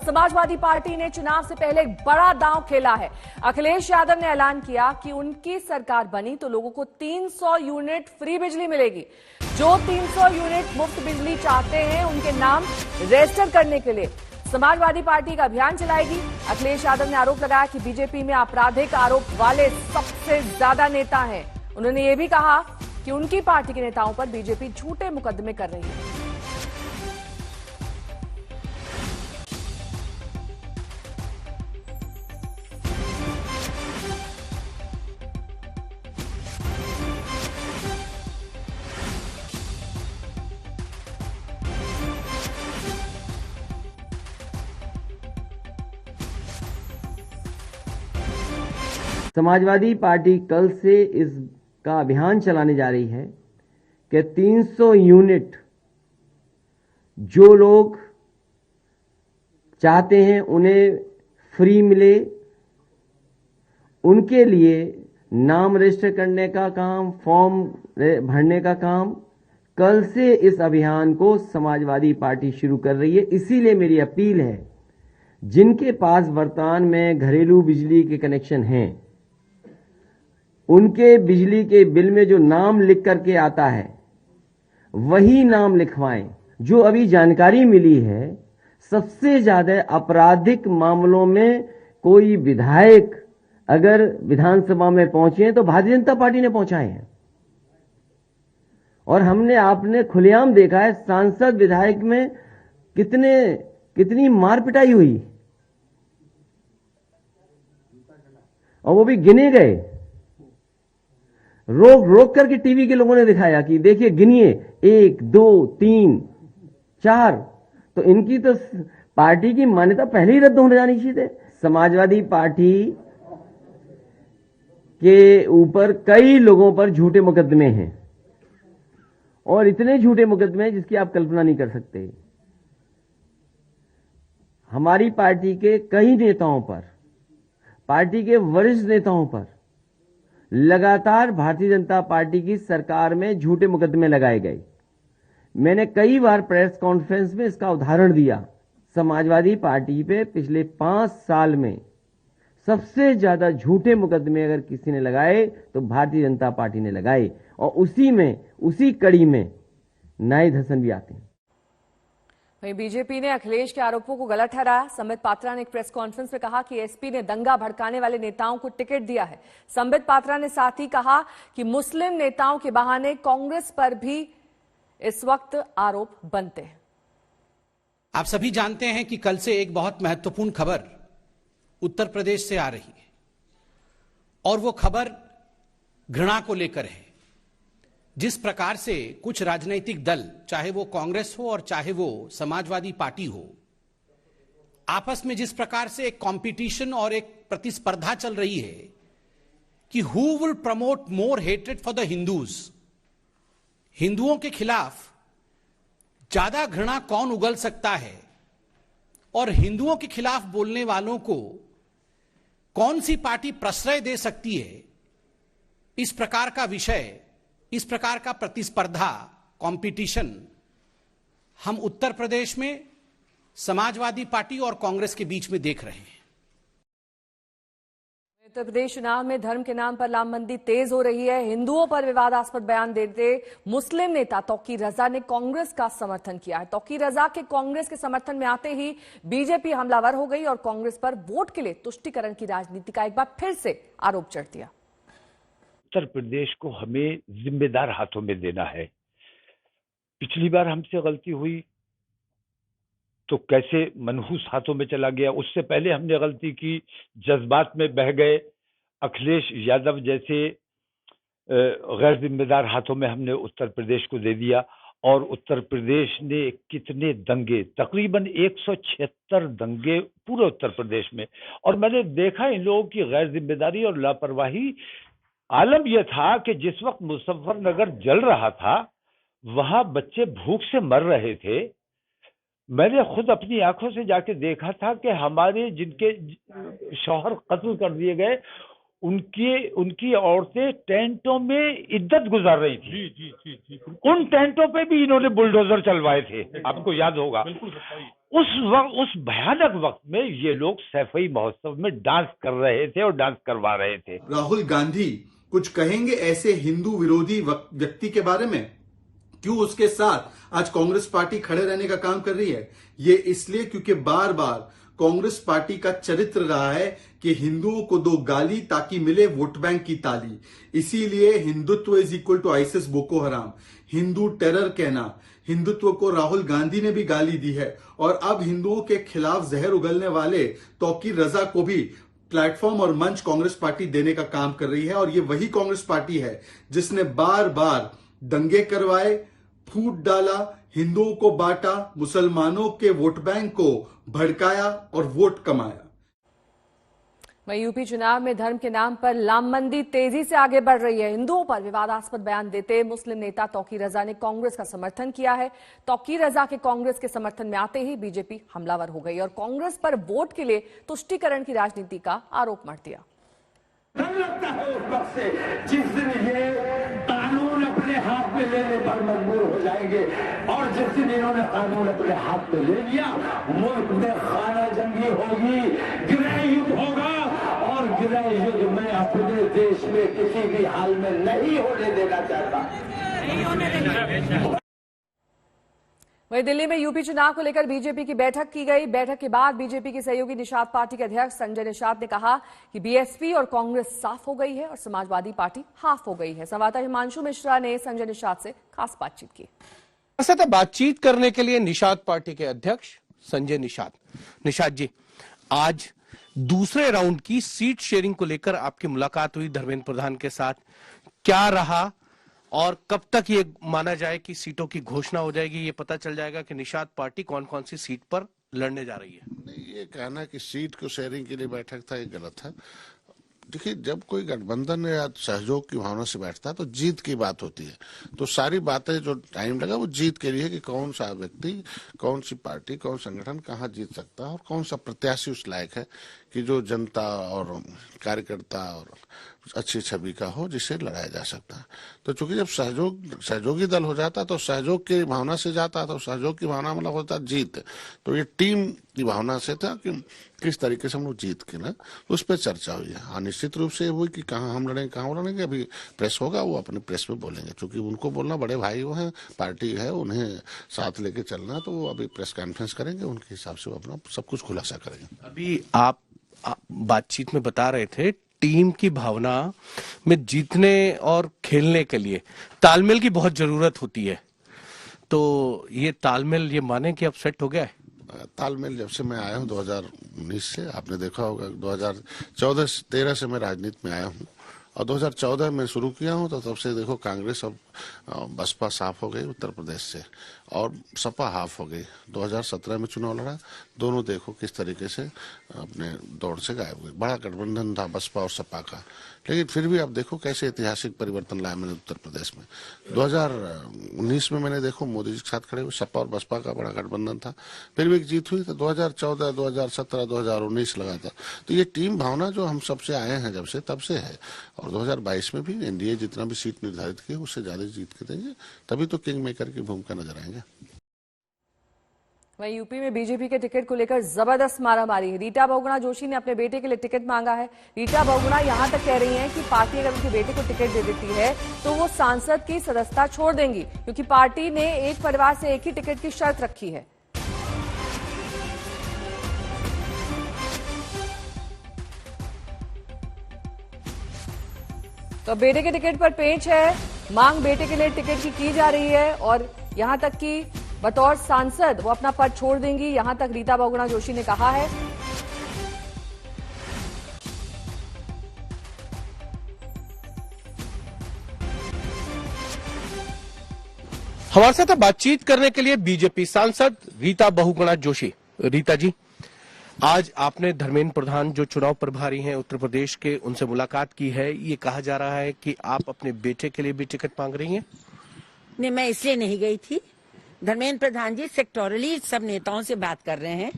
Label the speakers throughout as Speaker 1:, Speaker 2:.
Speaker 1: Samajwadi party ने चुनाव से पहले एक बड़ा दांव खेला है। अखिलेश यादव ने ऐलान किया कि उनकी सरकार बनी तो लोगों को 300 यूनिट फ्री बिजली मिलेगी। जो 300 यूनिट मुफ्त बिजली चाहते हैं उनके नाम रजिस्टर करने के लिए समाजवादी पार्टी का अभियान चलाएगी। अखिलेश यादव ने आरोप लगाया कि बीजेपी में आपराधिक आरोप वाले सबसे ज्यादा नेता हैं। उन्होंने ये भी कहा कि उनकी पार्टी के नेताओं पर बीजेपी झूठे मुकदमे कर रही है।
Speaker 2: समाजवादी पार्टी कल से इसका अभियान चलाने जा रही है कि 300 यूनिट जो लोग चाहते हैं उन्हें फ्री मिले, उनके लिए नाम रजिस्टर करने का काम, फॉर्म भरने का काम कल से इस अभियान को समाजवादी पार्टी शुरू कर रही है। इसीलिए मेरी अपील है, जिनके पास वर्तमान में घरेलू बिजली के कनेक्शन हैं, उनके बिजली के बिल में जो नाम लिख करके आता है वही नाम लिखवाएं। जो अभी जानकारी मिली है, सबसे ज्यादा आपराधिक मामलों में कोई विधायक अगर विधानसभा में पहुंचे तो भारतीय जनता पार्टी ने पहुंचाए हैं। और आपने खुलेआम देखा है सांसद विधायक में कितनी मार पिटाई हुई, और वो भी गिने गए। रोक करके टीवी के लोगों ने दिखाया कि देखिए गिनिए 1 2 3 4। तो इनकी तो पार्टी की मान्यता पहले ही रद्द होने जानी चाहिए। समाजवादी पार्टी के ऊपर कई लोगों पर झूठे मुकदमे हैं, और इतने झूठे मुकदमे हैं जिसकी आप कल्पना नहीं कर सकते। हमारी पार्टी के कई नेताओं पर, पार्टी के वरिष्ठ नेताओं पर लगातार भारतीय जनता पार्टी की सरकार में झूठे मुकदमे लगाए गए। मैंने कई बार प्रेस कॉन्फ्रेंस में इसका उदाहरण दिया। समाजवादी पार्टी पे पिछले 5 साल में सबसे ज्यादा झूठे मुकदमे अगर किसी ने लगाए तो भारतीय जनता पार्टी ने लगाए, और उसी कड़ी में नायद हसन भी आते हैं।
Speaker 1: वहीं बीजेपी ने अखिलेश के आरोपों को गलत ठहराया। संबित पात्रा ने एक प्रेस कॉन्फ्रेंस में कहा कि एसपी ने दंगा भड़काने वाले नेताओं को टिकट दिया है। संबित पात्रा ने साथ ही कहा कि मुस्लिम नेताओं के बहाने कांग्रेस पर भी इस वक्त आरोप बनते हैं।
Speaker 3: आप सभी जानते हैं कि कल से एक बहुत महत्वपूर्ण खबर उत्तर प्रदेश से आ रही है, और वो खबर घृणा को लेकर है। जिस प्रकार से कुछ राजनीतिक दल, चाहे वो कांग्रेस हो और चाहे वो समाजवादी पार्टी हो, आपस में जिस प्रकार से एक कंपटीशन और एक प्रतिस्पर्धा चल रही है कि who will promote more hatred for the Hindus, हिंदुओं के खिलाफ ज्यादा घृणा कौन उगल सकता है, और हिंदुओं के खिलाफ बोलने वालों को कौन सी पार्टी प्रश्रय दे सकती है, इस प्रकार का विषय, इस प्रकार का प्रतिस्पर्धा, कंपटीशन हम उत्तर प्रदेश में समाजवादी पार्टी और कांग्रेस के बीच में देख रहे हैं।
Speaker 1: उत्तर प्रदेश चुनाव में धर्म के नाम पर लामबंदी तेज हो रही है। हिंदुओं पर विवादास्पद बयान देते मुस्लिम नेता तौकीर रजा ने कांग्रेस का समर्थन किया है। तौकीर रजा के कांग्रेस के समर्थन में आते ही बीजेपी हमलावर हो गई और कांग्रेस पर वोट के लिए तुष्टीकरण की राजनीति का एक बार फिर से आरोप चढ़ दिया।
Speaker 4: उत्तर प्रदेश को हमें जिम्मेदार हाथों में देना है। पिछली बार हमसे गलती हुई तो कैसे मनहूस हाथों में चला गया। उससे पहले हमने गलती की, जज्बात में बह गए, अखिलेश यादव जैसे गैर जिम्मेदार हाथों में हमने उत्तर प्रदेश को दे दिया। और उत्तर प्रदेश ने कितने दंगे, तकरीबन 176 दंगे पूरे उत्तर प्रदेश में। और मैंने देखा इन लोगों की गैर जिम्मेदारी और लापरवाही। आलम यह था कि जिस वक्त मुजफ्फरनगर जल रहा था वहां बच्चे भूख से मर रहे थे। मैंने खुद अपनी आंखों से जाके देखा था कि हमारे जिनके शौहर कत्ल कर दिए गए उनकी औरतें टेंटों में इद्दत गुजार रही थी। जी। उन टेंटों पे भी इन्होंने बुलडोजर चलवाए थे, आपको याद होगा। उस भयानक वक्त में ये लोग सैफई महोत्सव में डांस कर रहे थे और डांस करवा रहे थे।
Speaker 5: राहुल गांधी कुछ कहेंगे ऐसे हिंदू विरोधी व्यक्ति के बारे में? क्यों उसके साथ आज कांग्रेस पार्टी खड़े रहने का काम कर रही है? ये इसलिए क्योंकि बार बार कांग्रेस पार्टी का चरित्र रहा है कि हिंदुओं को दो गाली ताकि मिले वोट बैंक की ताली। इसीलिए Hindutva is equal to ISIS Boko Haram, Hindu terror कहना। हिंदुत्व को राहुल गांधी ने भी गाली दी है और अब हिंदुओं के खिलाफ जहर उगलने वाले तौकीर रजा को भी प्लेटफॉर्म और मंच कांग्रेस पार्टी देने का काम कर रही है। और ये वही कांग्रेस पार्टी है जिसने बार बार दंगे करवाए, फूट डाला, हिंदुओं को बांटा, मुसलमानों के वोट बैंक को भड़काया और वोट कमाया।
Speaker 1: वहीं यूपी चुनाव में धर्म के नाम पर लामबंदी तेजी से आगे बढ़ रही है। हिंदुओं पर विवादास्पद बयान देते मुस्लिम नेता तौकीर रजा ने कांग्रेस का समर्थन किया है। तौकीर रजा के कांग्रेस के समर्थन में आते ही बीजेपी हमलावर हो गई और कांग्रेस पर वोट के लिए तुष्टीकरण की राजनीति का आरोप मढ़ दिया।
Speaker 6: लगता है उस वक्त से जिस दिन ये कानून अपने हाथ में लेने पर मजबूर हो जाएंगे और जिस दिन इन्होंने कानून अपने हाथ में ले लिया, मुल्क में खाना जंगी होगी, गृह युद्ध होगा और गृह युद्ध में अपने देश में किसी भी हाल में नहीं होने देना चाहता।
Speaker 1: वहीं दिल्ली में यूपी चुनाव को लेकर बीजेपी की बैठक की गई। बैठक के बाद बीजेपी की सहयोगी निषाद पार्टी के अध्यक्ष संजय निषाद ने कहा कि बीएसपी और कांग्रेस साफ हो गई है और समाजवादी पार्टी हाफ हो गई है। संवाददाता हिमांशु मिश्रा ने संजय निषाद से खास बातचीत की।
Speaker 7: बातचीत करने के लिए निषाद पार्टी के अध्यक्ष संजय निषाद। निषाद जी, आज दूसरे राउंड की सीट शेयरिंग को लेकर आपकी मुलाकात हुई धर्मेंद्र प्रधान के साथ, क्या रहा और कब तक ये माना जाए कि सीटों की घोषणा हो जाएगी? ये पता चल जाएगा कि निषाद पार्टी कौन कौन सी सीट पर लड़ने जा रही है।
Speaker 8: नहीं, ये कहना कि सीट को शेयरिंग के लिए बैठक था, ये गलत है। देखिए, जब कोई गठबंधन या सहयोग की भावना से बैठता है तो जीत की बात होती है। तो सारी बातें जो टाइम लगा वो जीत के लिए कि कौन सा व्यक्ति, कौन सी पार्टी, कौन संगठन कहाँ जीत सकता है और कौन सा प्रत्याशी उस लायक है कि जो जनता और कार्यकर्ता और अच्छी छवि का हो, जिसे लड़ाया जा सकता है। तो चूंकि जब सहयोगी दल हो जाता तो सहयोग की भावना से जाता, तो सहयोग की भावना मतलब होता जीत। तो ये टीम की भावना से था कि किस तरीके से हम लोग जीत के ना, उस पर चर्चा हुई है। हाँ, निश्चित रूप से हुई कि कहाँ हम लड़ेंगे, कहाँ वो लड़ेंगे। अभी प्रेस होगा, वो अपने प्रेस में बोलेंगे, क्योंकि उनको बोलना, बड़े भाई वो हैं, पार्टी है, उन्हें साथ लेके चलना, तो वो अभी प्रेस कॉन्फ्रेंस करेंगे, उनके हिसाब से वो अपना सब कुछ खुलासा करेंगे।
Speaker 7: अभी आप बातचीत में बता रहे थे टीम की भावना में जीतने और खेलने के लिए तालमेल की बहुत जरूरत होती है। तो ये तालमेल, ये माने कि अब सेट हो गया है?
Speaker 8: तालमेल जब से मैं आया हूँ 2019 से, आपने देखा होगा 2014-13 से मैं राजनीति में आया हूँ और 2014 में शुरू किया हूँ, तो तब से देखो कांग्रेस और बसपा साफ हो गई उत्तर प्रदेश से और सपा हाफ हो गई। 2017 में चुनाव लड़ा, दोनों देखो किस तरीके से अपने दौड़ से गायब हुए। बड़ा गठबंधन था बसपा और सपा का, लेकिन फिर भी अब देखो कैसे ऐतिहासिक परिवर्तन लाया मैंने उत्तर प्रदेश में। 2019 में मैंने देखो मोदी जी के साथ खड़े हुए, सपा और बसपा का बड़ा गठबंधन था, फिर भी एक जीत हुई। तो 2014, 2017, 2019 लगा था। तो ये टीम भावना जो हम सबसे आए हैं जब से, तब से है। और 2022 में भी एनडीए जितना भी सीट निर्धारित की उससे ज्यादा जीत के देंगे, तभी तो किंग मेकर की भूमिका नजर आएंगे।
Speaker 1: वहीं यूपी में बीजेपी के टिकट को लेकर जबरदस्त मारामारी है। रीटा बहुगुणा जोशी ने अपने बेटे के लिए टिकट मांगा है। रीटा बहुगुणा यहां तक कह रही हैं कि पार्टी अगर उनके बेटे को टिकट दे देती है तो वो सांसद की सदस्यता छोड़ देंगी, क्योंकि पार्टी ने एक परिवार से एक ही टिकट की शर्त रखी है। तो बेटे के टिकट पर पेंच है, मांग बेटे के लिए टिकट की जा रही है और यहां तक कि बतौर सांसद वो अपना पद छोड़ देंगी, यहां तक रीटा बहुगुणा जोशी ने कहा है।
Speaker 7: हमारे साथ बातचीत करने के लिए बीजेपी सांसद रीटा बहुगुणा जोशी। रीटा जी, आज आपने धर्मेंद्र प्रधान जो चुनाव प्रभारी हैं उत्तर प्रदेश के, उनसे मुलाकात की है। ये कहा जा रहा है कि आप अपने बेटे के लिए भी टिकट मांग रही हैं।
Speaker 9: नहीं, मैं इसलिए नहीं गई थी। धर्मेंद्र प्रधान जी सेक्टोरली सब नेताओं से बात कर रहे हैं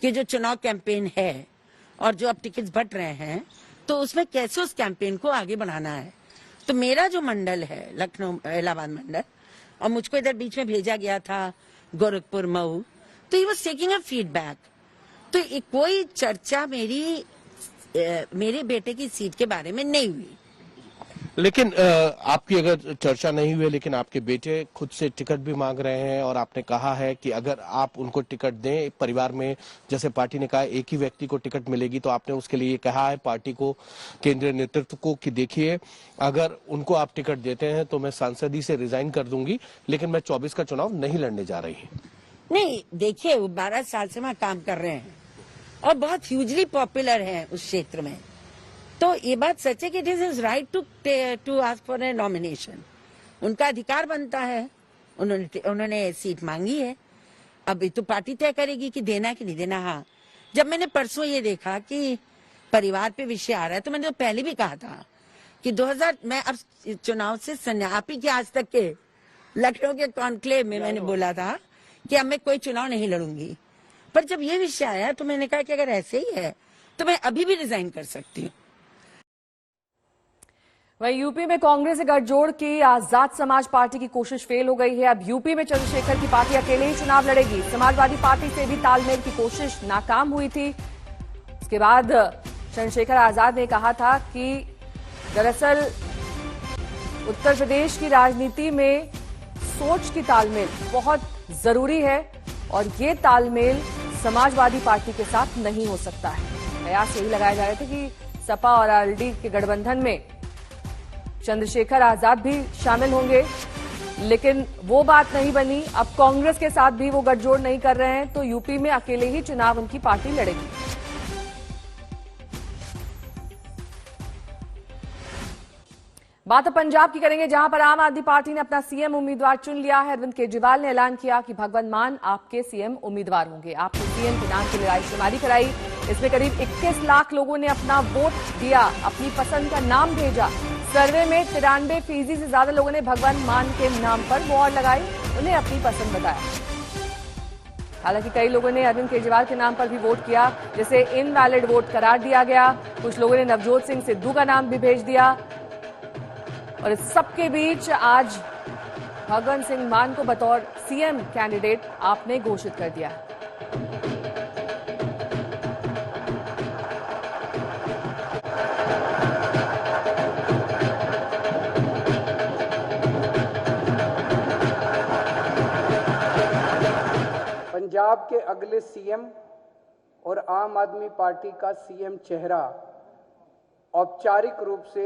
Speaker 9: कि जो चुनाव कैंपेन है और जो अब टिकट बंट रहे हैं, तो उसमें कैसे उस कैंपेन को आगे बढ़ाना है। तो मेरा जो मंडल है लखनऊ इलाहाबाद मंडल, और मुझको इधर बीच में भेजा गया था गोरखपुर मऊ, तो ये वाज टेकिंग अ फीडबैक। तो कोई चर्चा मेरे बेटे की सीट के बारे में नहीं हुई।
Speaker 7: लेकिन आपकी अगर चर्चा नहीं हुई, लेकिन आपके बेटे खुद से टिकट भी मांग रहे हैं और आपने कहा है कि अगर आप उनको टिकट दें, परिवार में जैसे पार्टी ने कहा एक ही व्यक्ति को टिकट मिलेगी, तो आपने उसके लिए कहा है पार्टी को, केंद्रीय नेतृत्व को कि देखिए अगर उनको आप टिकट देते हैं तो मैं सांसदी से रिजाइन कर दूंगी, लेकिन मैं 24 का चुनाव नहीं लड़ने जा रही।
Speaker 9: नहीं, देखिए वो 12 साल से वहां काम कर रहे हैं और बहुत ह्यूजली पॉपुलर है उस क्षेत्र में। तो ये बात सच है कि it is his right to ask for a nomination, उनका अधिकार बनता है। उन्होंने सीट मांगी है, अब तो पार्टी तय करेगी कि देना कि नहीं देना। हाँ, जब मैंने परसों ये देखा कि परिवार पे विषय आ रहा है, तो मैंने तो पहले भी कहा था कि 2000 मैं अब चुनाव से आप ही के आज तक के लखनऊ के कॉन्क्लेव में मैंने बोला था कि अब मैं कोई चुनाव नहीं लड़ूंगी। पर जब ये विषय आया तो मैंने कहा कि अगर ऐसे ही है तो मैं अभी भी रिजाइन कर सकती हूँ।
Speaker 1: वहीं यूपी में कांग्रेस से गठजोड़ की आजाद समाज पार्टी की कोशिश फेल हो गई है। अब यूपी में चंद्रशेखर की पार्टी अकेले ही चुनाव लड़ेगी। समाजवादी पार्टी से भी तालमेल की कोशिश नाकाम हुई थी। इसके बाद चंद्रशेखर आजाद ने कहा था कि दरअसल उत्तर प्रदेश की राजनीति में सोच की तालमेल बहुत जरूरी है और ये तालमेल समाजवादी पार्टी के साथ नहीं हो सकता है। कयास यही लगाए जा रहे थे कि सपा और आरएलडी के गठबंधन में चंद्रशेखर आजाद भी शामिल होंगे, लेकिन वो बात नहीं बनी। अब कांग्रेस के साथ भी वो गठजोड़ नहीं कर रहे हैं, तो यूपी में अकेले ही चुनाव उनकी पार्टी लड़ेगी। बात अब पंजाब की करेंगे, जहां पर आम आदमी पार्टी ने अपना सीएम उम्मीदवार चुन लिया है। अरविंद केजरीवाल ने ऐलान किया कि भगवंत मान आपके सीएम उम्मीदवार होंगे। आपने सीएम के नाम की लड़ाई शुमारी कराई, इसमें करीब 21 लाख लोगों ने अपना वोट दिया, अपनी पसंद का नाम भेजा। सर्वे में 93% से ज्यादा लोगों ने भगवंत मान के नाम पर मोहर लगाई, उन्हें अपनी पसंद बताया। हालांकि कई लोगों ने अरविंद केजरीवाल के नाम पर भी वोट किया, जिसे इनवैलिड वोट करार दिया गया। कुछ लोगों ने नवजोत सिंह सिद्धू का नाम भी भेज दिया। और इस सबके बीच आज भगवंत सिंह मान को बतौर सीएम कैंडिडेट आपने घोषित कर दिया।
Speaker 10: पंजाब के अगले सीएम और आम आदमी पार्टी का सीएम चेहरा औपचारिक रूप से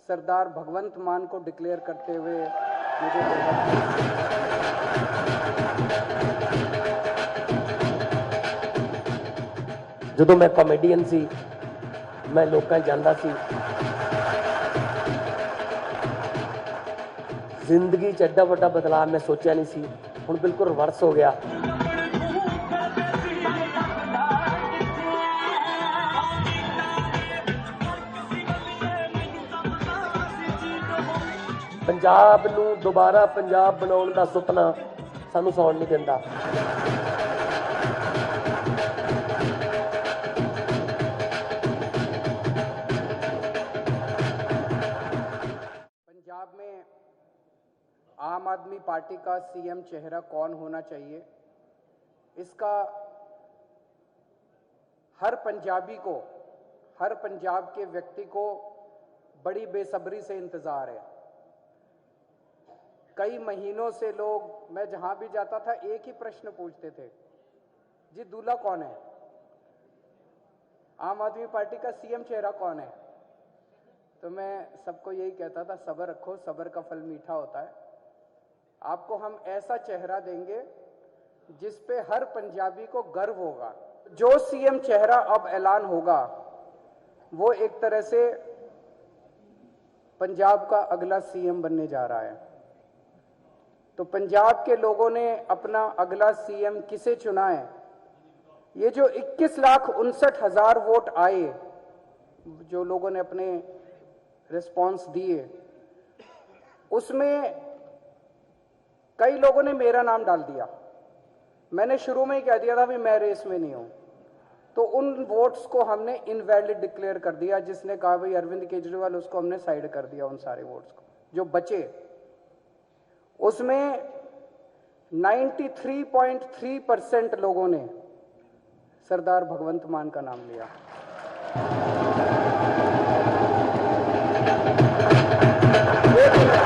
Speaker 10: सरदार भगवंत मान को डिक्लेयर करते हुए मुझे
Speaker 11: ਜਦੋਂ मैं कॉमेडियन सी, मैं लोकां ਜਾਂਦਾ ਸੀ, जिंदगी च एड्डा वड्डा बदलाव मैं सोचा नहीं सी, हुण बिल्कुल रिवर्स हो गया। पंजाब नूं दोबारा पंजाब बनाउण दा सुपना सानू सौण नहीं दिंदा।
Speaker 10: पंजाब में आम आदमी पार्टी का सीएम चेहरा कौन होना चाहिए, इसका हर पंजाबी को, हर पंजाब के व्यक्ति को बड़ी बेसब्री से इंतजार है। कई महीनों से लोग, मैं जहां भी जाता था एक ही प्रश्न पूछते थे, जी दूल्हा कौन है, आम आदमी पार्टी का सीएम चेहरा कौन है। तो मैं सबको यही कहता था, सब्र रखो, सब्र का फल मीठा होता है। आपको हम ऐसा चेहरा देंगे जिस पे हर पंजाबी को गर्व होगा। जो सीएम चेहरा अब ऐलान होगा वो एक तरह से पंजाब का अगला सीएम बनने जा रहा है। तो पंजाब के लोगों ने अपना अगला सीएम किसे चुना है, ये जो 21,59,000 वोट आए, जो लोगों ने अपने रिस्पांस दिए, उसमें कई लोगों ने मेरा नाम डाल दिया। मैंने शुरू में ही कह दिया था भी मैं रेस में नहीं हूं, तो उन वोट्स को हमने इनवैलिड डिक्लेयर कर दिया। जिसने कहा भाई अरविंद केजरीवाल, उसको हमने साइड कर दिया। उन सारे वोट्स को जो बचे उसमें 93.3% लोगों ने सरदार भगवंत मान का नाम लिया।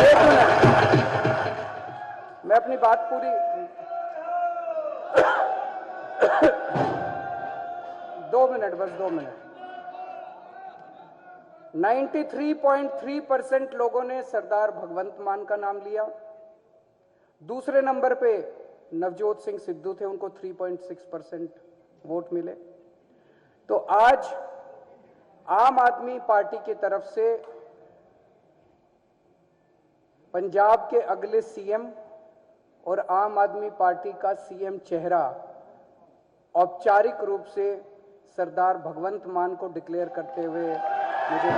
Speaker 10: एक मिनट, मैं अपनी बात पूरी 2 मिनट, बस 2 मिनट। 93.3% लोगों ने सरदार भगवंत मान का नाम लिया। दूसरे नंबर पे नवजोत सिंह सिद्धू थे, उनको 3.6% वोट मिले। तो आज आम आदमी पार्टी की तरफ से पंजाब के अगले सीएम और आम आदमी पार्टी का सीएम चेहरा औपचारिक रूप से सरदार भगवंत मान को डिक्लेयर करते हुए मुझे